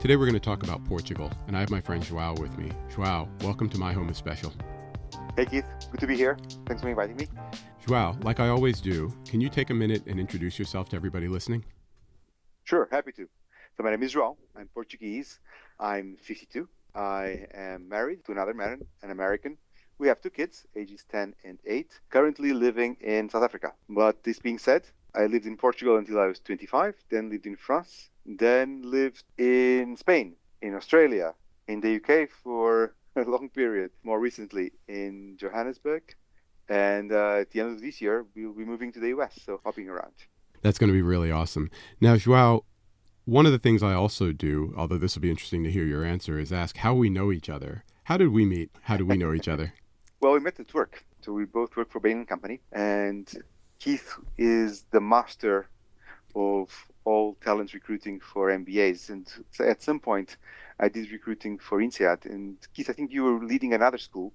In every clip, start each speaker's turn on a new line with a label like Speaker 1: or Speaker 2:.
Speaker 1: Today we're going to talk about Portugal, and I have my friend Joao with me. Joao, welcome to My Home is Special.
Speaker 2: Hey Keith, good to be here. Thanks for inviting me.
Speaker 1: Joao, like I always do, can you take a minute and introduce yourself to everybody listening?
Speaker 2: Sure, happy to. So my name is Joao. I'm Portuguese. I'm 52. I am married to another man, an American. We have two kids, ages 10 and 8, currently living in South Africa. But this being said, I lived in Portugal until I was 25, then lived in France, then lived in Spain, in Australia, in the UK for a long period, more recently in Johannesburg. And at the end of this year, we'll be moving to the US, so hopping around.
Speaker 1: That's going to be really awesome. Now, Joao, one of the things I also do, although this will be interesting to hear your answer, is ask how we know each other. How did we meet? How did we know each other?
Speaker 2: Well, we met at work. So we both work for Bain & Company. And Keith is the master of all talent recruiting for MBAs. And so at some point, I did recruiting for INSEAD. And Keith, I think you were leading another school.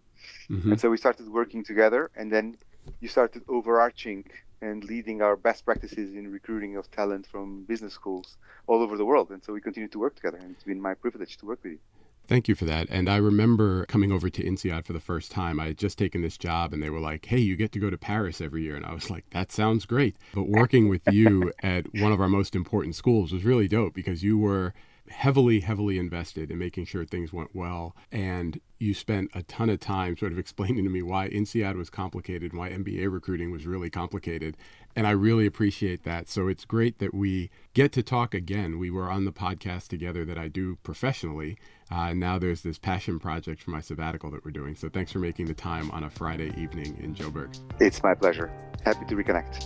Speaker 1: Mm-hmm.
Speaker 2: And so we started working together. And then you started overarching and leading our best practices in recruiting of talent from business schools all over the world. And so we continue to work together. And it's been my privilege to work with you.
Speaker 1: Thank you for that. And I remember coming over to INSEAD for the first time. I had just taken this job and they were like, hey, you get to go to Paris every year. And I was like, that sounds great. But working with you at one of our most important schools was really dope because you were heavily invested in making sure things went well. And you spent a ton of time sort of explaining to me why INSEAD was complicated and why MBA recruiting was really complicated. And I really appreciate that. So it's great that we get to talk again. We were on the podcast together that I do professionally. And now there's this passion project for my sabbatical that we're doing. So thanks for making the time on a Friday evening in Joburg.
Speaker 2: It's my pleasure. Happy to reconnect.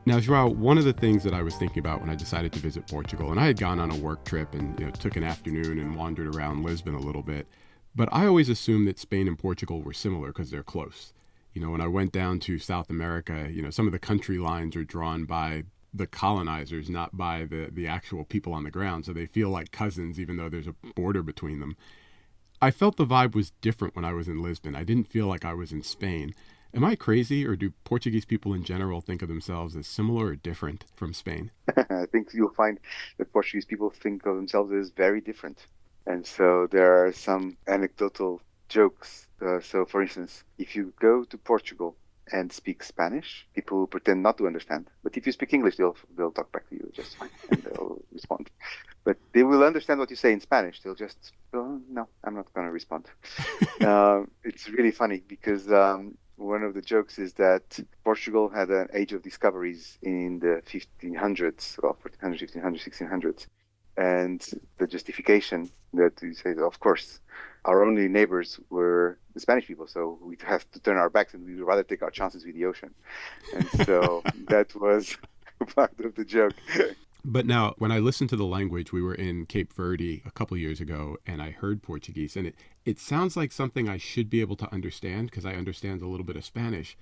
Speaker 1: Now, Joao, one of the things that I was thinking about when I decided to visit Portugal, and I had gone on a work trip and took an afternoon and wandered around Lisbon a little bit, but I always assumed that Spain and Portugal were similar because they're close. When I went down to South America, some of the country lines are drawn by the colonizers, not by the actual people on the ground. So they feel like cousins, even though there's a border between them. I felt the vibe was different when I was in Lisbon. I didn't feel like I was in Spain. Am I crazy, or do Portuguese people in general think of themselves as similar or different from Spain?
Speaker 2: I think you'll find that Portuguese people think of themselves as very different. And so there are some anecdotal jokes. So, for instance, if you go to Portugal and speak Spanish, people will pretend not to understand. But if you speak English, they'll talk back to you just fine, and they'll respond. But they will understand what you say in Spanish. They'll just, oh, no, I'm not going to respond. It's really funny because one of the jokes is that Portugal had an age of discoveries in the 1500s, well, 1400s, 1500s, 1600s. And the justification that you say, of course, our only neighbors were the Spanish people, so we'd have to turn our backs and we'd rather take our chances with the ocean. And so that was part of the joke.
Speaker 1: But now, when I listened to the language, we were in Cape Verde a couple years ago, and I heard Portuguese, and it sounds like something I should be able to understand because I understand a little bit of Spanish,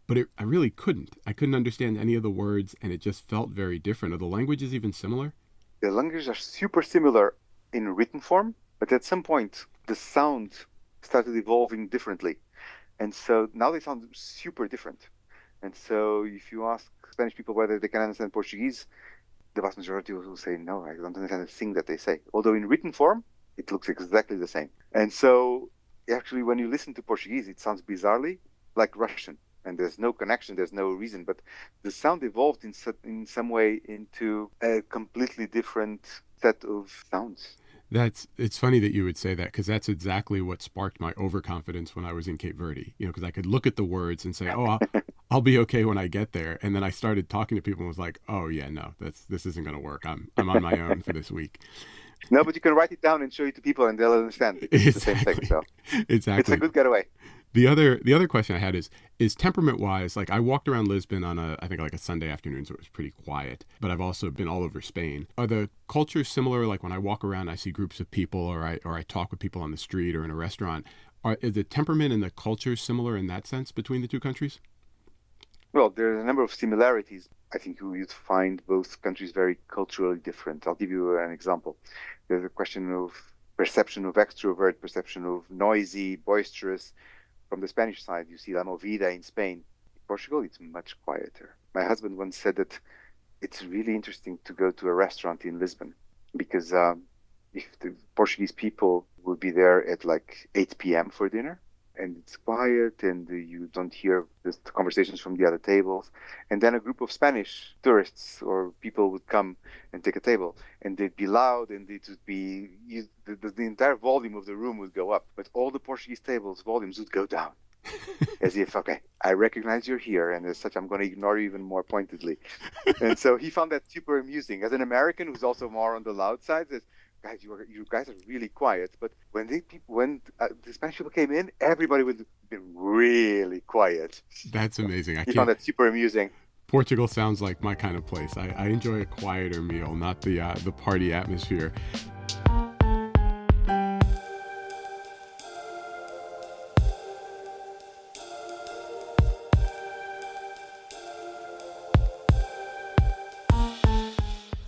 Speaker 1: but I really couldn't. I couldn't understand any of the words, and it just felt very different. Are the languages even similar?
Speaker 2: The languages are super similar in written form, but at some point, the sound started evolving differently. And so now they sound super different. And so if you ask Spanish people whether they can understand Portuguese, the vast majority will say, no, I don't understand a thing that they say. Although in written form, it looks exactly the same. And so actually, when you listen to Portuguese, it sounds bizarrely like Russian. And there's no connection, there's no reason. But the sound evolved in some way into a completely different set of sounds.
Speaker 1: It's funny that you would say that because that's exactly what sparked my overconfidence when I was in Cape Verde. Because I could look at the words and say, oh, I'll be okay when I get there. And then I started talking to people and was like, oh yeah, no, this isn't going to work. I'm on my own for this week.
Speaker 2: No, but you can write it down and show it to people and they'll understand. It's the same thing. So
Speaker 1: exactly.
Speaker 2: It's a good getaway.
Speaker 1: The other question I had is temperament wise, like I walked around Lisbon on I think a Sunday afternoon, so it was pretty quiet, but I've also been all over Spain. Are the cultures similar? Like when I walk around, I see groups of people or I talk with people on the street or in a restaurant. Is the temperament and the culture similar in that sense between the two countries?
Speaker 2: Well, there's a number of similarities. I think you'd find both countries very culturally different. I'll give you an example. There's a question of perception of extrovert, perception of noisy, boisterous, From the Spanish side, you see La Movida in Spain. In Portugal, it's much quieter. My husband once said that it's really interesting to go to a restaurant in Lisbon because if the Portuguese people will be there at like 8 p.m. for dinner, and it's quiet and you don't hear the conversations from the other tables. And then a group of Spanish tourists or people would come and take a table, and they'd be loud, and it would be the entire volume of the room would go up, but all the Portuguese tables' volumes would go down. As if, okay, I recognize you're here, and as such, I'm going to ignore you even more pointedly. And so he found that super amusing. As an American who's also more on the loud side, says, guys, you guys are really quiet. But when the Spanish people came in, everybody would be really quiet.
Speaker 1: That's amazing.
Speaker 2: He found that super amusing.
Speaker 1: Portugal sounds like my kind of place. I enjoy a quieter meal, not the party atmosphere.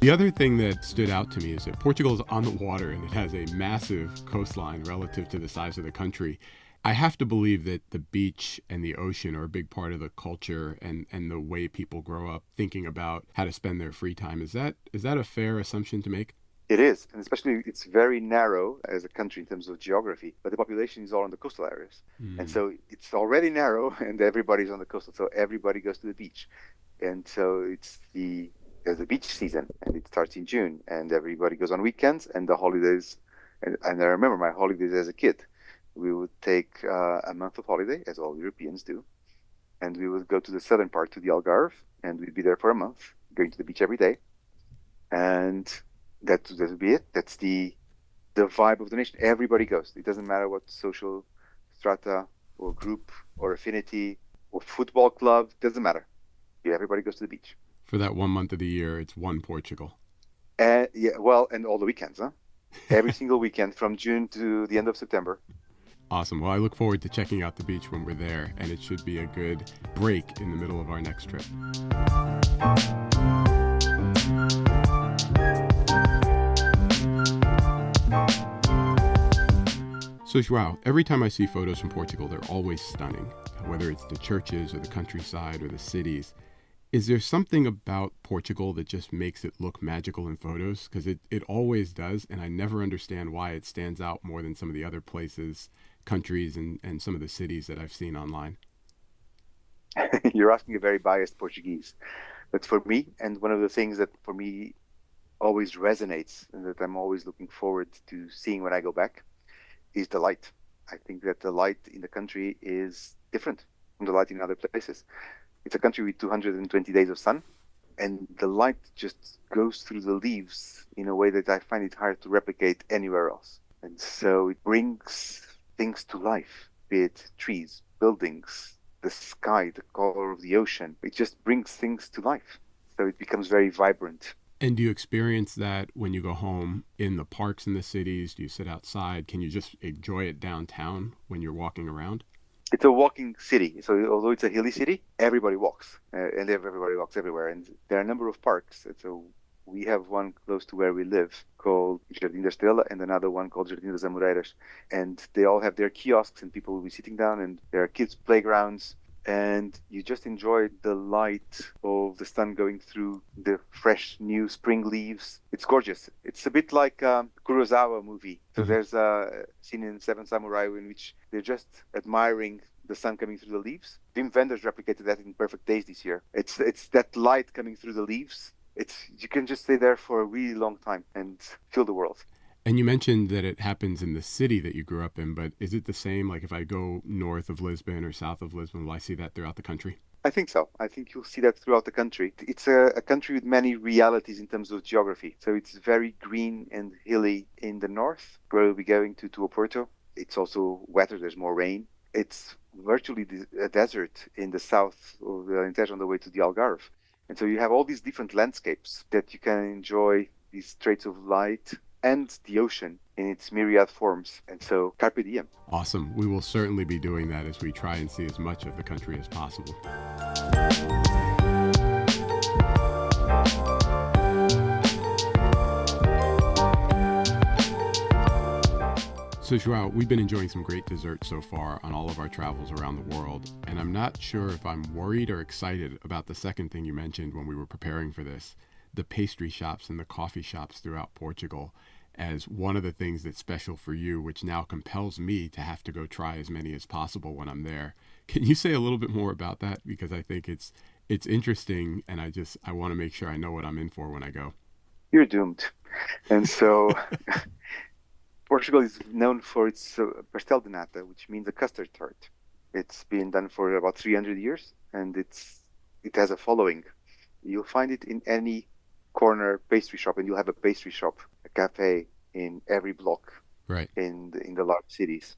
Speaker 1: The other thing that stood out to me is that Portugal is on the water and it has a massive coastline relative to the size of the country. I have to believe that the beach and the ocean are a big part of the culture and the way people grow up thinking about how to spend their free time. Is that a fair assumption to make?
Speaker 2: It is, and especially it's very narrow as a country in terms of geography, but the population is all in the coastal areas. And so it's already narrow and everybody's on the coastal, so everybody goes to the beach. And so there's the beach season, and it starts in June, and everybody goes on weekends and the holidays. And I remember my holidays as a kid. We would take a month of holiday, as all Europeans do, and we would go to the southern part, to the Algarve, and we'd be there for a month, going to the beach every day. And that would be it. That's the vibe of the nation. Everybody goes. It doesn't matter what social strata or group or affinity or football club, doesn't matter. Everybody goes to the beach.
Speaker 1: For that 1 month of the year, it's one Portugal.
Speaker 2: And all the weekends, huh? Every single weekend from June to the end of September.
Speaker 1: Awesome. Well, I look forward to checking out the beach when we're there, and it should be a good break in the middle of our next trip. So, Joao, every time I see photos from Portugal, they're always stunning, whether it's the churches or the countryside or the cities. Is there something about Portugal that just makes it look magical in photos? Because it always does, and I never understand why it stands out more than some of the other places, countries, and some of the cities that I've seen online.
Speaker 2: You're asking a very biased Portuguese. But for me, and one of the things that for me always resonates and that I'm always looking forward to seeing when I go back, is the light. I think that the light in the country is different from the light in other places. It's a country with 220 days of sun, and the light just goes through the leaves in a way that I find it hard to replicate anywhere else. And so it brings things to life, be it trees, buildings, the sky, the color of the ocean. It just brings things to life. So it becomes very vibrant.
Speaker 1: And do you experience that when you go home in the parks in the cities? Do you sit outside? Can you just enjoy it downtown when you're walking around?
Speaker 2: It's a walking city. So although it's a hilly city, everybody walks. And everybody walks everywhere. And there are a number of parks. And so we have one close to where we live called Jardim da Estrela and another one called Jardim das Amoreiras. And they all have their kiosks and people will be sitting down, and there are kids' playgrounds. And you just enjoy the light of the sun going through the fresh new spring leaves. It's gorgeous. It's a bit like a Kurosawa movie. So there's a scene in Seven Samurai in which they're just admiring the sun coming through the leaves. Wim Wenders replicated that in Perfect Days this year. It's that light coming through the leaves. You can just stay there for a really long time and feel the world.
Speaker 1: And you mentioned that it happens in the city that you grew up in, but is it the same? Like if I go north of Lisbon or south of Lisbon, will I see that throughout the country?
Speaker 2: I think so. I think you'll see that throughout the country. It's a country with many realities in terms of geography. So it's very green and hilly in the north, where we'll be going to Oporto. It's also wetter. There's more rain. It's virtually a desert in the south of the Alentejo on the way to the Algarve. And so you have all these different landscapes that you can enjoy, these traits of light and the ocean in its myriad forms. And so, carpe diem.
Speaker 1: Awesome. We will certainly be doing that as we try and see as much of the country as possible. So, Joao, we've been enjoying some great desserts so far on all of our travels around the world, and I'm not sure if I'm worried or excited about the second thing you mentioned when we were preparing for this, the pastry shops and the coffee shops throughout Portugal, as one of the things that's special for you, which now compels me to have to go try as many as possible when I'm there. Can you say a little bit more about that? Because I think it's interesting, and I want to make sure I know what I'm in for when I go.
Speaker 2: You're doomed. And so Portugal is known for its pastel de nata, which means a custard tart. It's been done for about 300 years, and it has a following. You'll find it in any corner pastry shop, and you'll have a pastry shop, a cafe in every block
Speaker 1: Right.
Speaker 2: in the large cities.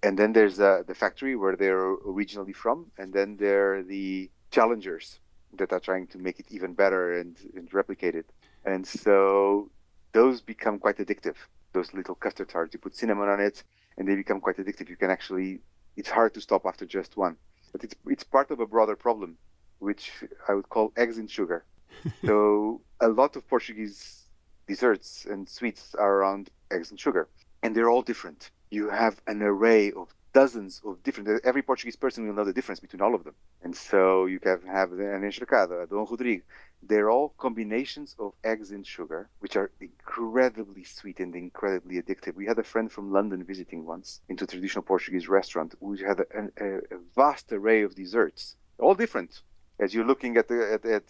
Speaker 2: And then there's the factory where they're originally from, and then there are the challengers that are trying to make it even better and replicate it. And so those become quite addictive. Those little custard tarts, you put cinnamon on it, and they become quite addictive. You can actually, it's hard to stop after just one. But it's part of a broader problem, which I would call eggs in sugar. So a lot of Portuguese desserts and sweets are around eggs and sugar, and they're all different. You have an array of dozens of different. Every Portuguese person will know the difference between all of them. And so you can have an enxergada, a Dom Rodrigo. They're all combinations of eggs and sugar, which are incredibly sweet and incredibly addictive. We had a friend from London visiting once into a traditional Portuguese restaurant, which had a vast array of desserts, all different. As you're looking at the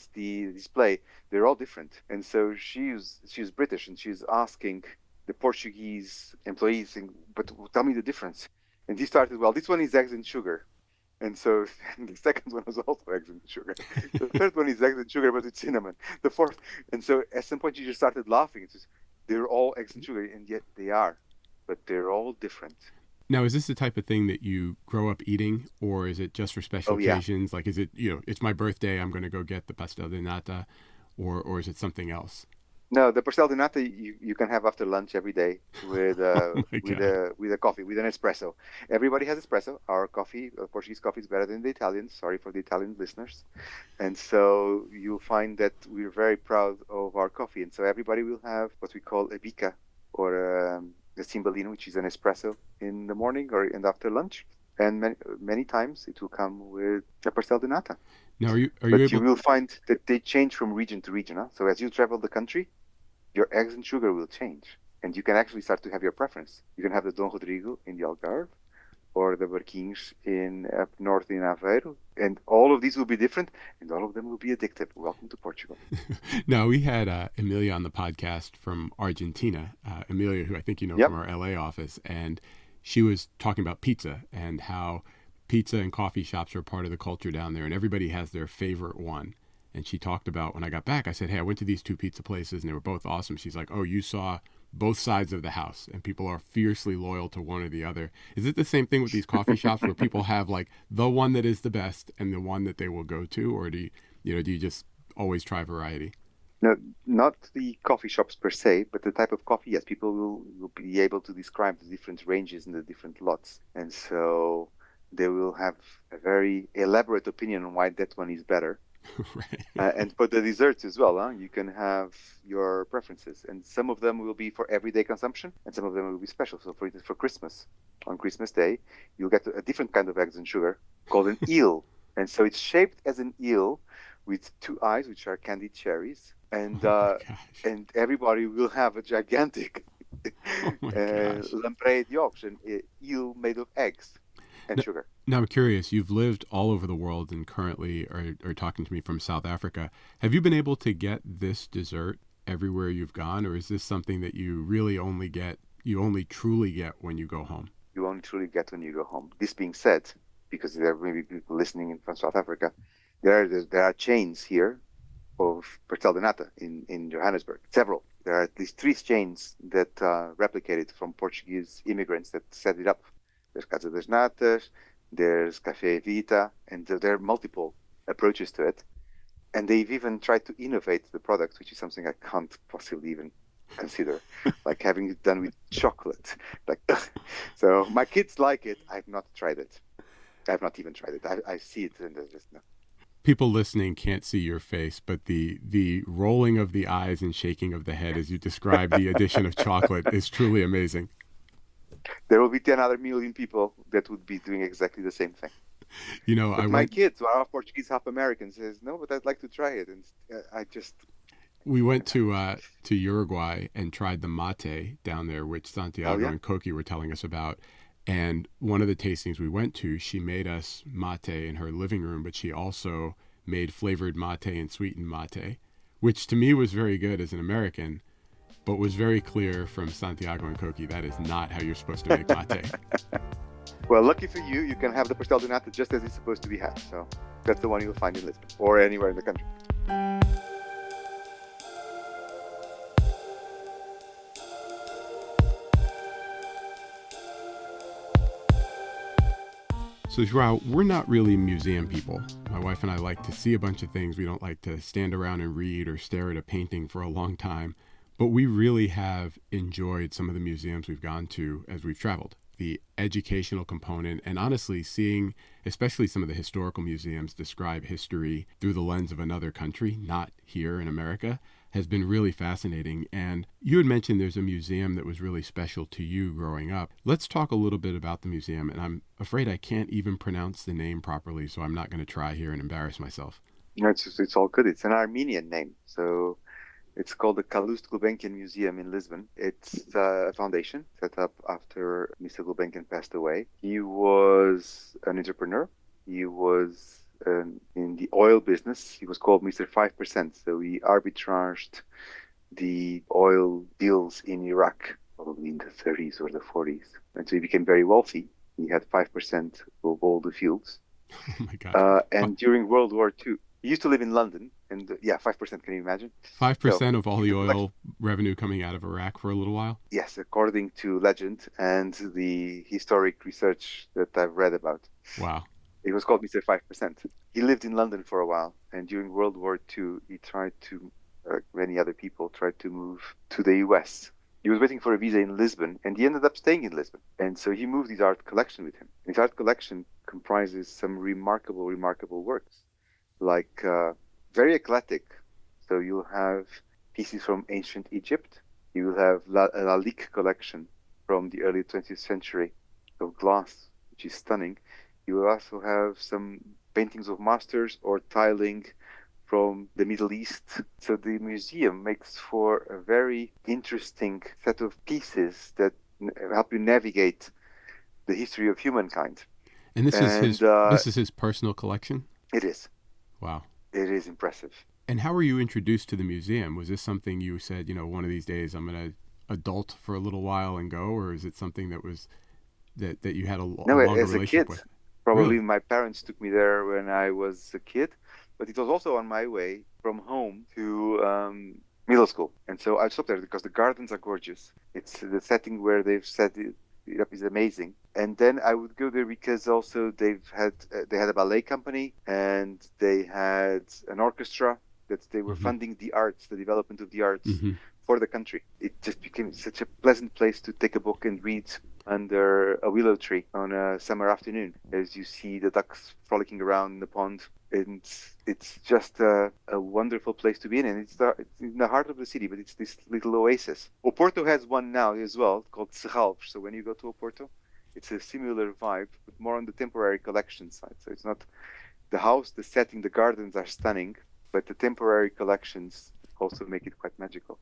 Speaker 2: display, they're all different. And so she's British, and she's asking the Portuguese employees, saying, "But tell me the difference." And he started, "Well, this one is eggs and sugar." And so the second one was also eggs and sugar. The third one is eggs and sugar, but with cinnamon. The fourth, and so at some point she just started laughing. It's just, they're all eggs and sugar, and yet they are, but they're all different.
Speaker 1: Now, is this the type of thing that you grow up eating, or is it just for special
Speaker 2: Oh yeah,
Speaker 1: occasions? Like, is it, it's my birthday, I'm going to go get the pastel de nata, or is it something else?
Speaker 2: no, the pastel de nata you can have after lunch every day with
Speaker 1: Oh my God.
Speaker 2: with a coffee, with an espresso. Everybody has espresso. Our coffee, Portuguese coffee, is better than the Italian. Sorry for the Italian listeners. And so you'll find that we're very proud of our coffee. And so everybody will have what we call a bica, or a cimbalino, which is an espresso in the morning or and after lunch. And many times it will come with a pastel de nata.
Speaker 1: Now, are you
Speaker 2: But you
Speaker 1: able?
Speaker 2: will find that they change from region to region. Huh? So as you travel the country, your eggs and sugar will change. And you can actually start to have your preference. You can have the Dom Rodrigo in the Algarve, or the Barquinhos in up north in Aveiro. And all of these will be different, and all of them will be addictive. Welcome to Portugal.
Speaker 1: No, we had Amelia on the podcast from Argentina. Amelia, who I think you know from
Speaker 2: Yep.
Speaker 1: our LA office, and she was talking about pizza and how pizza and coffee shops are part of the culture down there, and everybody has their favorite one. And she talked about when I got back, I said, "Hey, I went to these two pizza places and they were both awesome." She's like, "Oh, you saw both sides of the house, and people are fiercely loyal to one or the other." Is it the same thing with these coffee shops where people have like the one that is the best and the one that they will go to, or do you just always try variety?
Speaker 2: No, not the coffee shops per se, but the type of coffee. Yes, people will be able to describe the different ranges and the different lots. And so they will have a very elaborate opinion on why that one is better.
Speaker 1: Right.
Speaker 2: And for the desserts as well, huh? You can have your preferences, and some of them will be for everyday consumption, and some of them will be special. So, for instance, for Christmas, on Christmas Day, you'll get a different kind of eggs and sugar called an eel, and so it's shaped as an eel with two eyes, which are candied cherries,
Speaker 1: Oh my gosh.
Speaker 2: and everybody will have a gigantic
Speaker 1: Oh my gosh.
Speaker 2: lamprey de ovos, an eel made of eggs and
Speaker 1: Now,
Speaker 2: sugar.
Speaker 1: now I'm curious. You've lived all over the world and currently are talking to me from South Africa. Have you been able to get this dessert everywhere you've gone, or is this something that you only truly get when you go home?
Speaker 2: You only truly get when you go home. This being said, because there may be people listening from South Africa, there are chains here of pastel de nata in Johannesburg. Several. There are at least three chains that replicated from Portuguese immigrants that set it up. There's Casa das Natas, there's Café Vita, and there are multiple approaches to it. And they've even tried to innovate the product, which is something I can't possibly even consider, like having it done with chocolate. Like, so my kids like it. I've not tried it. I've not even tried it. I see it and there's just no.
Speaker 1: People listening can't see your face, but the rolling of the eyes and shaking of the head as you describe the addition of chocolate is truly amazing.
Speaker 2: There will be 10 other million people that would be doing exactly the same thing.
Speaker 1: You know, I
Speaker 2: But my
Speaker 1: went
Speaker 2: kids, who are half Portuguese, half American, says, no, but I'd like to try it. And I just,
Speaker 1: we went
Speaker 2: I just,
Speaker 1: to Uruguay and tried the mate down there, which
Speaker 2: oh,
Speaker 1: Santiago
Speaker 2: yeah.
Speaker 1: and Koki were telling us about. And one of the tastings we went to, she made us mate in her living room, but she also made flavored mate and sweetened mate, which to me was very good as an American, but was very clear from Santiago and Koki that is not how you're supposed to make mate.
Speaker 2: Well, lucky for you, you can have the pastel de nata just as it's supposed to be had. So that's the one you'll find in Lisbon or anywhere in the country.
Speaker 1: So, Joao, we're not really museum people. My wife and I like to see a bunch of things. We don't like to stand around and read or stare at a painting for a long time. But we really have enjoyed some of the museums we've gone to as we've traveled. The educational component, and honestly, seeing especially some of the historical museums describe history through the lens of another country, not here in America, has been really fascinating. And you had mentioned there's a museum that was really special to you growing up. Let's talk a little bit about the museum. And I'm afraid I can't even pronounce the name properly, so I'm not going to try here and embarrass myself.
Speaker 2: No, it's all good. It's an Armenian name. So it's called the Calouste Gulbenkian Museum in Lisbon. It's a foundation set up after Mr. Gulbenkian passed away. He was an entrepreneur. He was in the oil business. He was called Mr. 5%. So he arbitraged the oil deals in Iraq, probably in the 30s or the 40s. And so he became very wealthy. He had 5% of all the fields.
Speaker 1: Oh my gosh.
Speaker 2: And during World War II, he used to live in London. And yeah, 5%, can you imagine? So
Speaker 1: 5% of all
Speaker 2: he
Speaker 1: the
Speaker 2: took
Speaker 1: oil revenue coming out of Iraq for a little while?
Speaker 2: yes, according to legend and the historic research that I've read about.
Speaker 1: Wow.
Speaker 2: It was called Mr. 5%. He lived in London for a while, and during World War II, he tried to, many other people tried to move to the US. He was waiting for a visa in Lisbon, and he ended up staying in Lisbon. And so he moved his art collection with him. His art collection comprises some remarkable, remarkable works, like very eclectic. So you'll have pieces from ancient Egypt. You will have a Lalique collection from the early 20th century of glass, which is stunning. You will also have some paintings of masters or tiling from the Middle East. So the museum makes for a very interesting set of pieces that help you navigate the history of humankind.
Speaker 1: And
Speaker 2: And
Speaker 1: this is his personal collection?
Speaker 2: it is.
Speaker 1: Wow.
Speaker 2: It is impressive.
Speaker 1: And how were you introduced to the museum? Was this something you said, one of these days I'm going to adult for a little while and go, or is it something that was that you had a
Speaker 2: No,
Speaker 1: longer
Speaker 2: as a
Speaker 1: relationship
Speaker 2: kid,
Speaker 1: with?
Speaker 2: probably
Speaker 1: Really?
Speaker 2: my parents took me there when I was a kid, but it was also on my way from home to middle school. And so I stopped there because the gardens are gorgeous. It's the setting where they've set it up is amazing. And then I would go there because also they had a ballet company and they had an orchestra that they were
Speaker 1: Mm-hmm.
Speaker 2: funding the arts, the development of the arts
Speaker 1: Mm-hmm.
Speaker 2: for the country. It just became such a pleasant place to take a book and read under a willow tree on a summer afternoon as you see the ducks frolicking around in the pond. And it's just a wonderful place to be in. And it's in the heart of the city, but it's this little oasis. Oporto has one now as well called Serralves. So when you go to Oporto, it's a similar vibe, but more on the temporary collection side. So it's not the house, the setting, the gardens are stunning, but the temporary collections also make it quite magical.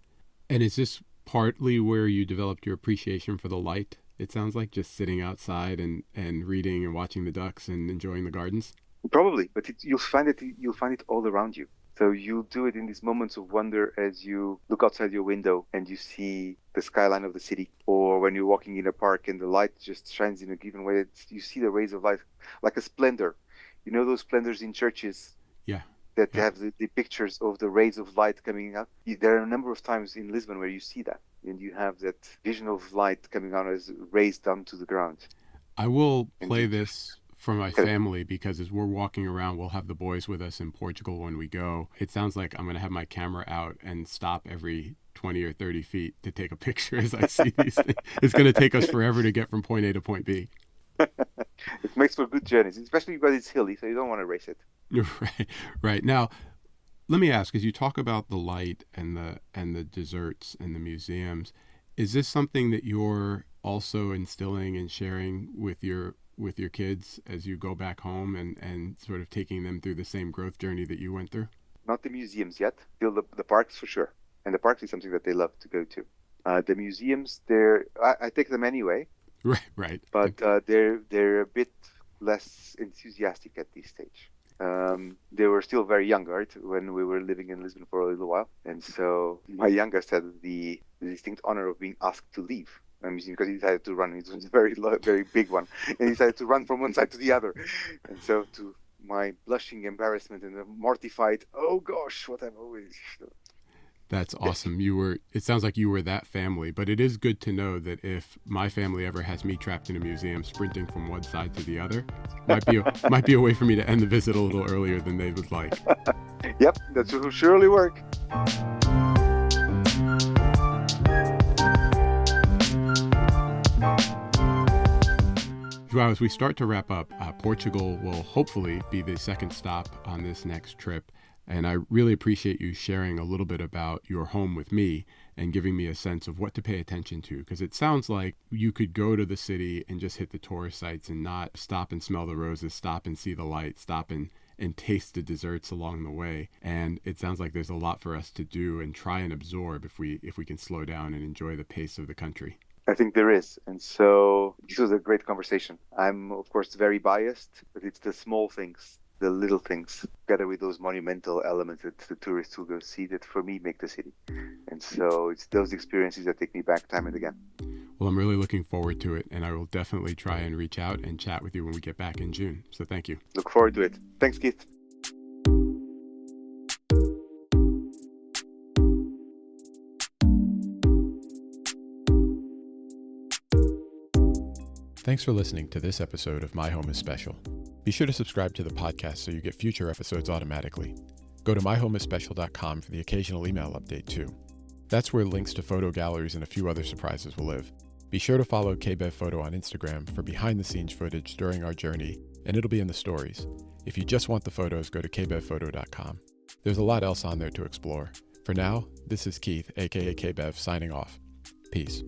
Speaker 1: And is this partly where you developed your appreciation for the light? It sounds like just sitting outside and reading and watching the ducks and enjoying the gardens.
Speaker 2: Probably, but you'll find it all around you. So you'll do it in these moments of wonder as you look outside your window and you see the skyline of the city, or when you're walking in a park and the light just shines in a given way. You see the rays of light like a splendor. You know those splendors in churches
Speaker 1: Yeah.
Speaker 2: that
Speaker 1: Yeah.
Speaker 2: have the pictures of the rays of light coming out. There are a number of times in Lisbon where you see that, and you have that vision of light coming out as rays down to the ground.
Speaker 1: I will
Speaker 2: And
Speaker 1: play
Speaker 2: you
Speaker 1: this for my family because as we're walking around, we'll have the boys with us in Portugal when we go. It sounds like I'm going to have my camera out and stop every 20 or 30 feet to take a picture as I see these things. It's going to take us forever to get from point A to point B.
Speaker 2: it makes for good journeys, especially because it's hilly, so you don't want to race it.
Speaker 1: Right, right. Now, let me ask: as you talk about the light and the desserts and the museums, is this something that you're also instilling and sharing with your kids as you go back home and sort of taking them through the same growth journey that you went through?
Speaker 2: Not the museums yet, still the parks for sure. And the parks is something that they love to go to. The museums, I take them anyway,
Speaker 1: Right, right.
Speaker 2: but they're a bit less enthusiastic at this stage. They were still very young, right, when we were living in Lisbon for a little while. And so my youngest had the distinct honor of being asked to leave a museum because he decided to run. It was a very big one. And he decided to run from one side to the other. And so to my blushing embarrassment and a mortified, oh gosh, what I've always...
Speaker 1: That's awesome. It sounds like you were that family, but it is good to know that if my family ever has me trapped in a museum sprinting from one side to the other, might be a way for me to end the visit a little earlier than they would like.
Speaker 2: Yep, that will surely work.
Speaker 1: Joao, as we start to wrap up, Portugal will hopefully be the second stop on this next trip. And I really appreciate you sharing a little bit about your home with me and giving me a sense of what to pay attention to. Because it sounds like you could go to the city and just hit the tourist sites and not stop and smell the roses, stop and see the lights, stop and taste the desserts along the way. And it sounds like there's a lot for us to do and try and absorb if we can slow down and enjoy the pace of the country.
Speaker 2: I think there is. And so this was a great conversation. I'm, of course, very biased, but it's the small things, the little things, together with those monumental elements that the tourists will go see, that for me make the city. And so it's those experiences that take me back time and again.
Speaker 1: Well, I'm really looking forward to it, and I will definitely try and reach out and chat with you when we get back in June. So thank you.
Speaker 2: Look forward to it. Thanks, Keith.
Speaker 1: Thanks for listening to this episode of My Home is Special. Be sure to subscribe to the podcast so you get future episodes automatically. Go to myhomeisspecial.com for the occasional email update too. That's where links to photo galleries and a few other surprises will live. Be sure to follow KBev Photo on Instagram for behind-the-scenes footage during our journey, and it'll be in the stories. If you just want the photos, go to kbevphoto.com. There's a lot else on there to explore. For now, this is Keith, aka KBev, signing off. Peace.